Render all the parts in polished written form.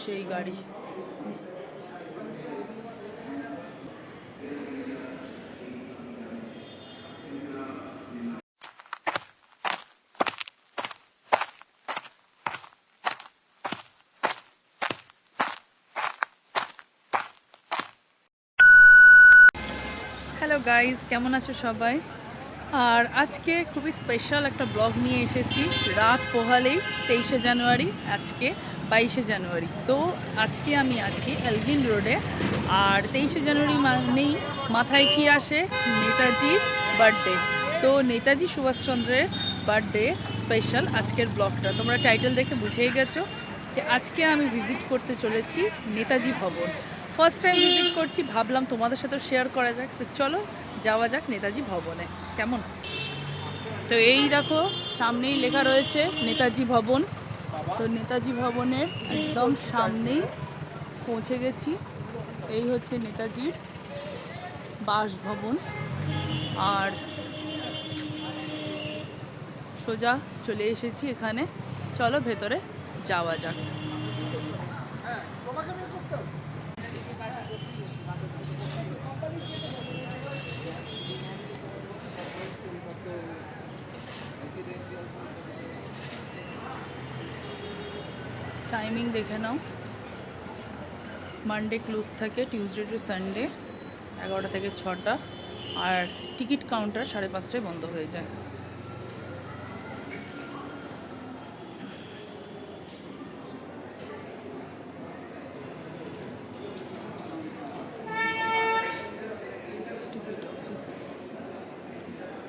সেই গাড়ি। Hello guys, কেমন আছো সবাই? আর আজকে খুবই স্পেশাল একটা ব্লগ নিয়ে এসেছি। রাত পোহালেই 23শে জানুয়ারি, আজকে 22শে জানুয়ারি। তো আজকে আমি আছি এলগিন রোডে। আর 23শে জানুয়ারি মানেই মাথায় কি আসে? নেতাজির বার্থডে। তো নেতাজি সুভাষচন্দ্রের বার্থডে স্পেশাল আজকের ব্লগটা। তোমরা টাইটেল দেখে বুঝেই গেছো যে আজকে আমি ভিজিট করতে চলেছি নেতাজি ভবন। ফার্স্ট টাইম ভিজিট করছি, ভাবলাম তোমাদের সাথে শেয়ার করা যাক। তো চলো যাওয়া যাক নেতাজি ভবনে। কেমন? তো এই দেখো, সামনেই লেখা রয়েছে নেতাজি ভবন। তো নেতাজি ভবনের একদম সামনেই পৌঁছে গেছি। এই হচ্ছে নেতাজির বাসভবন। আর সোজা চলে এসেছি এখানে। চলো ভেতরে যাওয়া যাক। টাইমিং দেখে নাও, মানডে ক্লোজ থাকে, টিউসডে টু সানডে 11টা থেকে 6টা। আর টিকিট কাউন্টার 5:30টায় বন্ধ হয়ে যায়। টিকিট অফিস,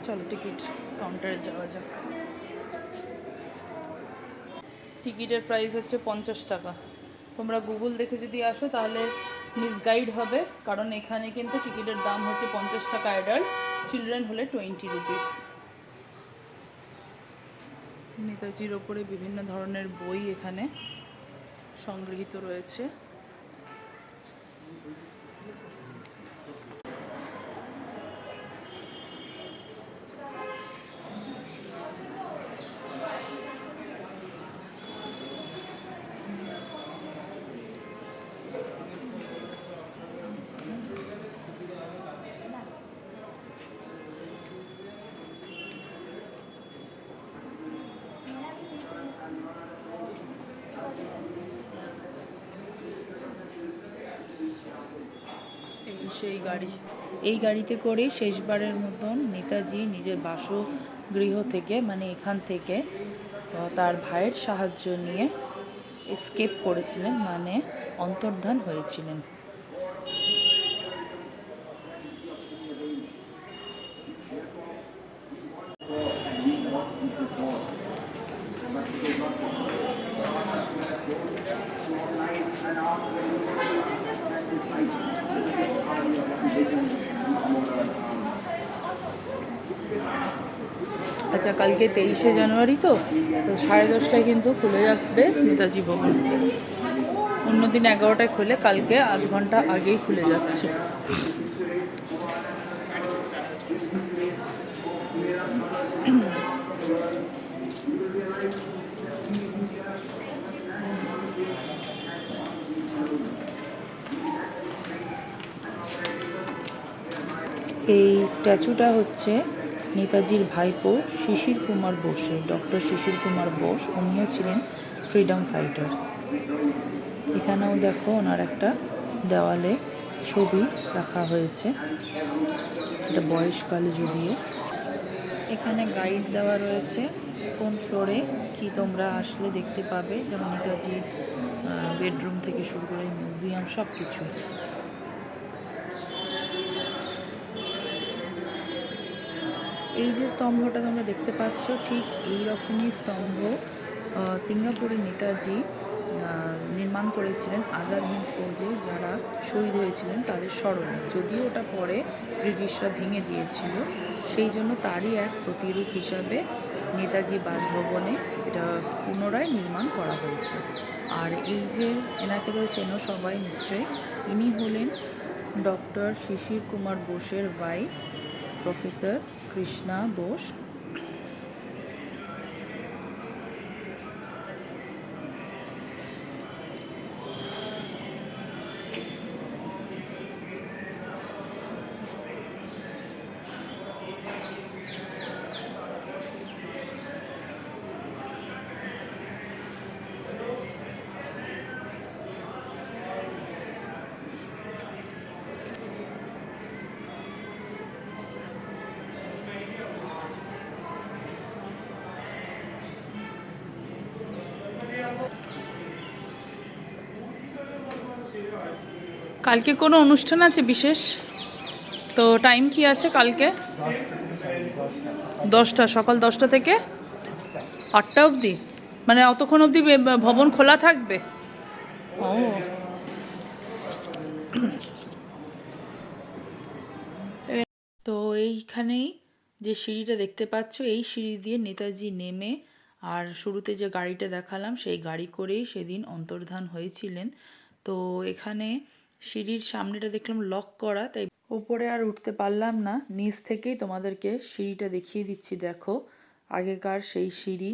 চলো টিকিট কাউন্টারে যাওয়া যাক। টিকিটের প্রাইস হচ্ছে 50 টাকা। তোমরা গুগল দেখে যদি আসো তাহলে মিসগাইড হবে, কারণ এখানে কিন্তু টিকিটের দাম হচ্ছে 50 টাকা অ্যাডাল্ট, চিলড্রেন হলে 20 রুপিস। নেতাজির ওপরে বিভিন্ন ধরনের বই এখানে সংগৃহীত রয়েছে। সেই গাড়ি, এই গাড়িতে করেই শেষবারের মতন নেতাজি নিজের বাসগৃহ থেকে, মানে এখান থেকে তার ভাইয়ের সাহায্য নিয়ে এসকেপ করেছিলেন, মানে অন্তর্ধান হয়েছিলেন। আচ্ছা, কালকে 23শে জানুয়ারি, তো 10:30টায় কিন্তু খুলে যাবে নেতাজি ভবন। অন্যদিন 11টায় খুলে, কালকে আধ ঘন্টা আগেই খুলে যাচ্ছে। এই স্ট্যাচুটা হচ্ছে নেতাজির ভাইপো শিশির কুমার বোসের, ডক্টর শিশির কুমার বোস। উনিও ছিলেন ফ্রিডম ফাইটার। এখানেও দেখো ওনার একটা দেওয়ালে ছবি রাখা হয়েছে, এটা বয়সকালে যদিও। এখানে গাইড দেওয়া রয়েছে কোন ফ্লোরে কি তোমরা আসলে দেখতে পাবে, যেমন নেতাজি বেডরুম থেকে শুরু করে মিউজিয়াম সব কিছু। এই যে স্তম্ভটা তোমরা দেখতে পাচ্ছ, ঠিক এই রকমই স্তম্ভ সিঙ্গাপুরের নেতাজি নির্মাণ করেছিলেন আজাদ হিন্দ ফৌজে যারা শহীদ হয়েছিলেন তাদের স্মরণে। যদিও ওটা পরে ব্রিটিশরা ভেঙে দিয়েছিল, সেই জন্য তারই এক প্রতিরূপ হিসাবে নেতাজি বাসভবনে এটা পুনরায় নির্মাণ করা হয়েছে। আর এই যে এনাকে তো চেনো সবাই নিশ্চয়ই, ইনি হলেন ডক্টর শিশির কুমার বোসের ওয়াইফ, প্রফেসর কৃষ্ণা বোস। কালকে কোনো অনুষ্ঠান আছে বিশেষ? তো টাইম কি আছে কালকে? 10টা, সকাল 10টা থেকে 8টা অবধি, মানে অতক্ষণ অবধি ভবন খোলা থাকবে? ও, তো এইখানেই যে সিঁড়িটা দেখতে পাচ্ছ, এই সিঁড়ি দিয়ে নেতাজি নেমে, আর শুরুতে যে গাড়িটা দেখালাম সেই গাড়ি করেই সেদিন অন্তর্ধান হয়েছিলেন। তো এখানে সিঁড়ির সামনেটা দেখলাম লক করা, তাই ওপরে আর উঠতে পারলাম না। নিচ থেকেই তোমাদেরকে সিঁড়িটা দেখিয়ে দিচ্ছি, দেখো আগেকার সেই সিঁড়ি।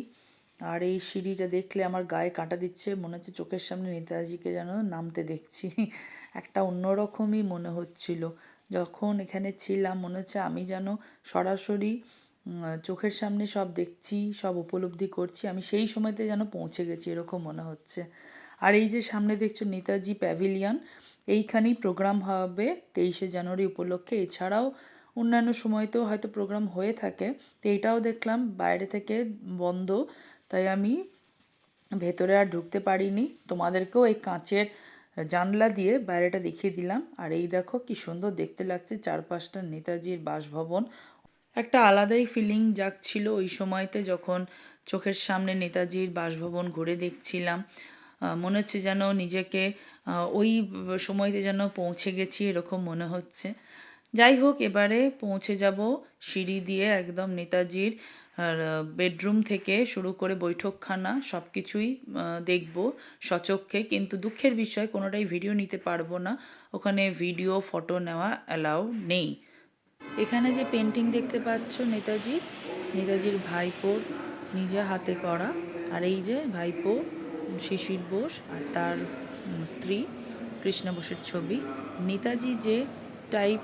আর এই সিঁড়িটা দেখলে আমার গায়ে কাঁটা দিচ্ছে, মনে হচ্ছে চোখের সামনে নেতাজিকে যেন নামতে দেখছি। একটা অন্যরকমই মনে হচ্ছিল যখন এখানে ছিলাম, মনে হচ্ছে আমি যেন সরাসরি চোখের সামনে সব দেখছি, সব উপলব্ধি করছি, আমি সেই সময়তে যেন পৌঁছে গেছি, এরকম মনে হচ্ছে। আর এই যে সামনে দেখছো নেতাজি প্যাভিলিয়ন, এইখানেই প্রোগ্রাম হবে 23শে জানুয়ারি উপলক্ষে। এছাড়াও অন্যান্য সময়তেও হয়তো প্রোগ্রাম হয়ে থাকে, তো এটাও দেখলাম বাইরে থেকে বন্ধ, তাই আমি ভেতরে আর ঢুকতে পারিনি। তোমাদেরকেও এই কাঁচের জানলা দিয়ে বাইরেটা দেখিয়ে দিলাম। আর এই দেখো কি সুন্দর দেখতে লাগছে চারপাশটা নেতাজির বাসভবন। একটা আলাদাই ফিলিং জাগছিল ওই সময়তে যখন চোখের সামনে নেতাজির বাসভবন ঘুরে দেখছিলাম। মনে হচ্ছে যেন নিজেকে ওই সময়তে যেন পৌঁছে গেছি, এরকম মনে হচ্ছে। যাই হোক, এবারে পৌঁছে যাব সিঁড়ি দিয়ে একদম নেতাজির বেডরুম থেকে শুরু করে বৈঠকখানা সব কিছুই দেখব সচক্ষে। কিন্তু দুঃখের বিষয় কোনোটাই ভিডিও নিতে পারবো না, ওখানে ভিডিও ফটো নেওয়া অ্যালাউ নেই। এখানে যে পেন্টিং দেখতে পাচ্ছ নেতাজির ভাইপোর নিজে হাতে করা, আর এই যে ভাইপো শিশির বোস আর তার স্ত্রী কৃষ্ণা বোসের ছবি। নেতাজি যে টাইপ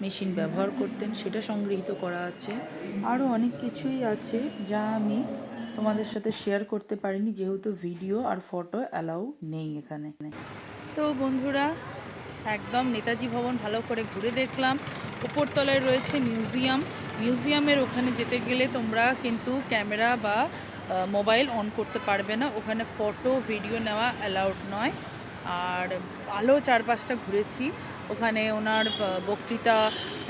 মেশিন ব্যবহার করতেন সেটা সংগৃহীত করা আছে। আরও অনেক কিছুই আছে যা আমি তোমাদের সাথে শেয়ার করতে পারিনি, যেহেতু ভিডিও আর ফটো অ্যালাউ নেই এখানে। তো বন্ধুরা, একদম নেতাজি ভবন ভালো করে ঘুরে দেখলাম। উপরতলায় রয়েছে মিউজিয়ামের ওখানে যেতে গেলে তোমরা কিন্তু ক্যামেরা বা মোবাইল অন করতে পারবে না, ওখানে ফটো ভিডিও নেওয়া অ্যালাউড নয়। আর ভালো চারপাশটা ঘুরেছি, ওখানে ওনার বক্তৃতা,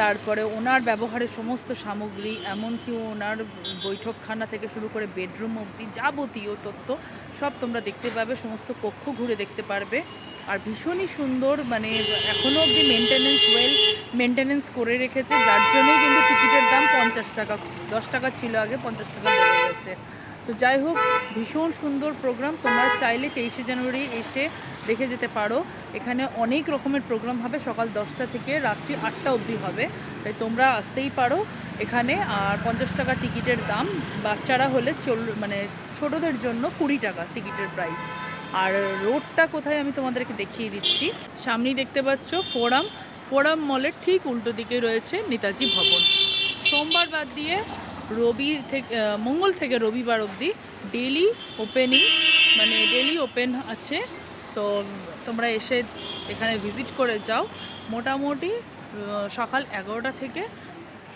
তারপরে ওনার ব্যবহারের সমস্ত সামগ্রী, এমনকি ওনার বৈঠকখানা থেকে শুরু করে বেডরুম অবধি যাবতীয় তথ্য সব তোমরা দেখতে পাবে, সমস্ত কক্ষ ঘুরে দেখতে পারবে। আর ভীষণই সুন্দর, মানে এখনও অবধি মেনটেনেন্স করে রেখেছে, যার জন্যই কিন্তু টিকিটের দাম 50 টাকা, 10 টাকা ছিল আগে, 50 টাকা বেড়ে গেছে। তো যাই হোক, ভীষণ সুন্দর প্রোগ্রাম, তোমরা চাইলে 23শে জানুয়ারি এসে দেখে যেতে পারো। এখানে অনেক রকমের প্রোগ্রাম হবে, সকাল 10টা থেকে রাত্রি 8টা অবধি হবে, তাই তোমরা আসতেই পারো এখানে। আর 50 টাকা টিকিটের দাম, বাচ্চারা হলে মানে ছোটদের জন্য 20 টাকা টিকিটের প্রাইস। আর রোডটা কোথায় আমি তোমাদেরকে দেখিয়ে দিচ্ছি, সামনেই দেখতে পাচ্ছ ফোরাম মলের ঠিক উল্টো দিকে রয়েছে নেতাজি ভবন। সোমবার বাদ দিয়ে মঙ্গল থেকে রবিবার অবধি ডেলি ওপেন আছে। তো তোমরা এসে এখানে ভিজিট করে যাও। মোটামুটি সকাল 11টা থেকে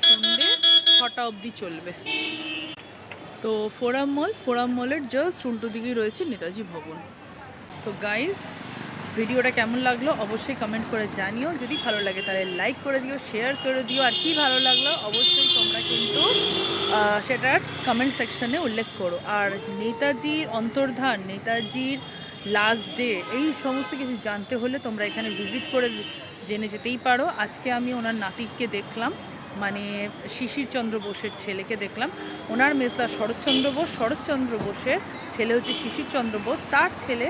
সন্ধ্যে 6টা অবধি চলবে। তো ফোরাম মলের জাস্ট উল্টো দিকেই রয়েছে নেতাজি ভবন। তো গাইজ, ভিডিওটা কেমন লাগলো অবশ্যই কমেন্ট করে জানিও। যদি ভালো লাগে তাহলে লাইক করে দিও, শেয়ার করে দিও। আর কি ভালো লাগলো অবশ্যই তোমরা কিন্তু সেটার কমেন্ট সেকশনে উল্লেখ করো। আর নেতাজির অন্তর্ধান, নেতাজির লাস্ট ডে, এই সমস্ত কিছু জানতে হলে তোমরা এখানে ভিজিট করে জেনে যেতেই পারো। আজকে আমি ওনার নাতিকে দেখলাম, মানে শিশির চন্দ্র বোসের ছেলেকে দেখলাম। ওনার মেজদা শরৎচন্দ্র বোসের ছেলে হচ্ছে শিশির চন্দ্র বোস, তার ছেলে,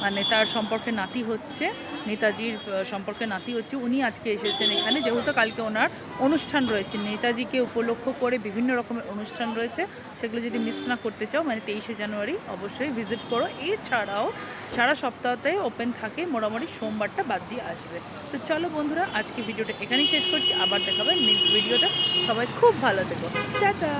মানে তার সম্পর্কে নাতি হচ্ছে, নেতাজির সম্পর্কে নাতি হচ্ছে। উনি আজকে এসেছেন এখানে, যেহেতু কালকে ওনার অনুষ্ঠান রয়েছে, নেতাজিকে উপলক্ষ করে বিভিন্ন রকমের অনুষ্ঠান রয়েছে, সেগুলো যদি মিস না করতে চাও, মানে 23শে জানুয়ারি অবশ্যই ভিজিট করো। এছাড়াও সারা সপ্তাহতে ওপেন থাকে, মোটামুটি সোমবারটা বাদ দিয়ে আসবে। তো চলো বন্ধুরা, আজকে ভিডিওটা এখানেই শেষ করছি, আবার দেখাবে নেক্সট ভিডিওতে। সবাই খুব ভালো থেকো, টাটা।